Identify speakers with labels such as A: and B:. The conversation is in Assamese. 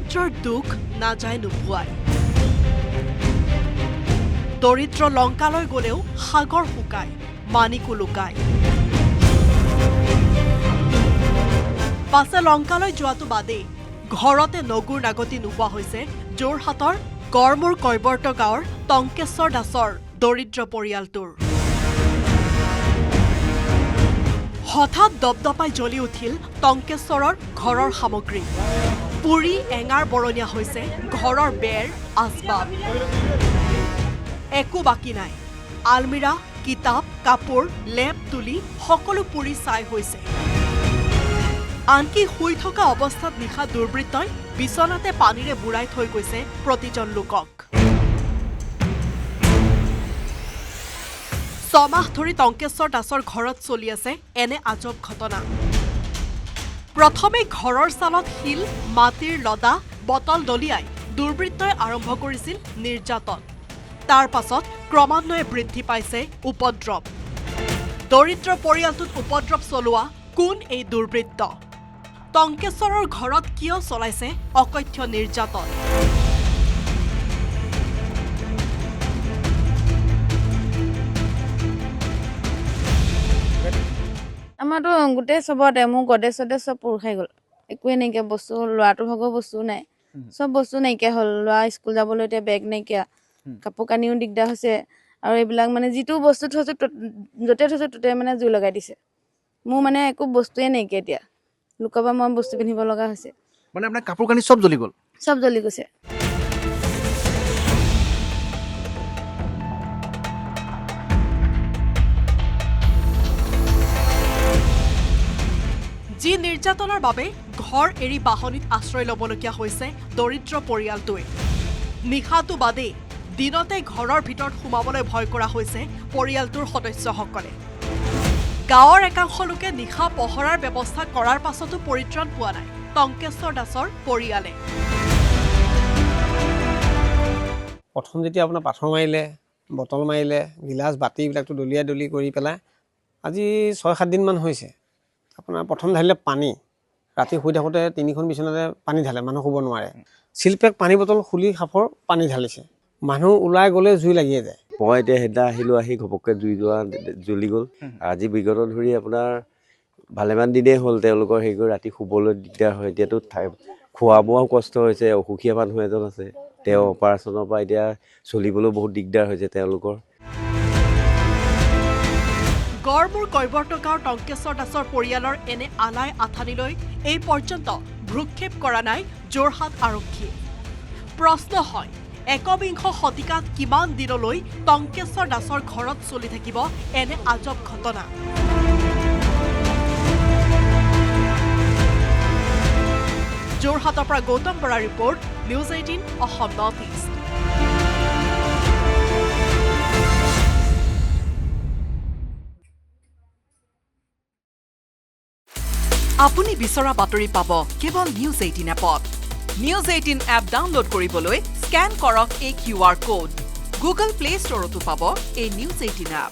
A: দৰিদ্ৰৰ দুখ নাযায় নোপোৱাই দৰিদ্ৰ লংকালৈ গলেও সাগৰ শুকায় মানিকো লুকায় পাছে লংকালৈ যোৱাটো বাদেই ঘৰতে নগুৰ নাগতি নোহোৱা হৈছে যোৰহাটৰ গড়মূৰ কৈবৰ্ত গাঁৱৰ টংকেশ্বৰ দাসৰ দৰিদ্ৰ পৰিয়ালটোৰ হঠাৎ দপদপাই জ্বলি উঠিল টংকেশ্বৰৰ ঘৰৰ সামগ্ৰী পুৰি এঙাৰ বৰণীয়া হৈছে ঘৰৰ বেৰ আচবাব একো বাকি নাই আলমিৰা কিতাপ কাপোৰ লেপ তুলি সকলো পুৰি ছাই হৈছে আনকি শুই থকা অৱস্থাত নিশা দুৰ্বৃত্তই বিচনাতে পানীৰে বুৰাই থৈ গৈছে প্ৰতিজন লোকক ছমাহ ধৰি টংকেশ্বৰ দাসৰ ঘৰত চলি আছে এনে আজব ঘটনা প্ৰথমে ঘৰৰ চালত শিল মাটিৰ লদা বটল দলিয়াই দুৰ্বৃত্তই আৰম্ভ কৰিছিল নিৰ্যাতন তাৰ পাছত ক্ৰমান্বয়ে বৃদ্ধি পাইছে উপদ্ৰৱ দৰিদ্ৰ পৰিয়ালটোত উপদ্ৰৱ চলোৱা কোন এই দুৰ্বৃত্ত টংকেশ্বৰৰ ঘৰত কিয় চলাইছে অকথ্য নিৰ্যাতন
B: আমাৰতো গোটেই চবতে মোৰ গডে চডে চব পুৰ খাই গ'ল একোৱে নাইকিয়া বস্তু ল'ৰাটোৰ ভাগৰ বস্তু নাই চব বস্তু নাইকিয়া হ'ল ল'ৰা স্কুল যাবলৈ এতিয়া বেগ নাইকিয়া কাপোৰ কানিও দিগদাৰ হৈছে আৰু এইবিলাক মানে যিটো বস্তু থৈছোঁ য'তে থৈছোঁ ত'তে মানে জুই লগাই দিছে মোৰ মানে একো বস্তুৱে নাইকিয়া এতিয়া লোকৰ পৰা মই বস্তু পিন্ধিব লগা হৈছে
C: মানে আপোনাৰ কাপোৰ কানি চব জ্বলি গ'ল
B: চব জ্বলি গৈছে
A: যি নিৰ্যাতনৰ বাবে ঘৰ এৰি বাহনীত আশ্ৰয় ল'বলগীয়া হৈছে দৰিদ্ৰ পৰিয়ালটোৱে নিশাটো বাদেই দিনতে ঘৰৰ ভিতৰত সোমাবলৈ ভয় কৰা হৈছে পৰিয়ালটোৰ সদস্যসকলে গাঁৱৰ একাংশ লোকে নিশা পহৰাৰ ব্যৱস্থা কৰাৰ পাছতো পৰিত্ৰাণ পোৱা নাই টংকেশ্বৰ দাসৰ পৰিয়ালে
D: প্ৰথম যেতিয়া আপোনাৰ পাথৰ মাৰিলে বটল মাৰিলে গিলাচ বাতি এইবিলাকতো দলিয়াই দলি কৰি পেলাই আজি 6-7 দিনমান হৈছে আপোনাৰ প্ৰথম ঢালিলে পানী ৰাতি শুই থাকোঁতে 3খন বিচনাতে পানী ঢালে মানুহ শুব নোৱাৰে চিলপেক পানী বটল খুলি খাফৰ পানী ঢালিছে মানুহ ওলাই গ'লে জুই লাগিয়ে যায়
E: মই এতিয়া সেইদিনা আহিলোঁ আহি ঘপককৈ জুই যোৱা জ্বলি গ'ল আজি বিগত ধৰি আপোনাৰ ভালেমান দিনেই হ'ল তেওঁলোকৰ হেৰি কৰি ৰাতি শুবলৈ দিগদাৰ হয় এতিয়াতো খোৱা বোৱাও কষ্ট হৈছে অসুখীয়া মানুহ এজন আছে তেওঁ অপাৰেশ্যনৰ পৰা এতিয়া চলিবলৈও বহুত দিগদাৰ হৈছে তেওঁলোকৰ
A: গড়মূৰ কৈবৰ্ত গাঁৱৰ টংকেশ্বৰ দাসৰ পৰিয়ালৰ এনে আলাই আথানিলৈ এই পৰ্যন্ত ভ্ৰূক্ষেপ কৰা নাই যোৰহাট আৰক্ষীয়ে প্ৰশ্ন হয় একবিংশ শতিকাত কিমান দিনলৈ টংকেশ্বৰ দাসৰ ঘৰত চলি থাকিব এনে আজব ঘটনা যোৰহাটৰ পৰা গৌতম বৰাৰ report news 18 Assam north east আপুনি বিচৰা বাতৰি পাব কেৱল নিউজ 18 এপত নিউজ 18 এপ ডাউনলোড কৰিবলৈ স্ক্যান কৰক এই QR কোড গুগল প্লে ষ্টৰতো পাব এই নিউজ 18 এপ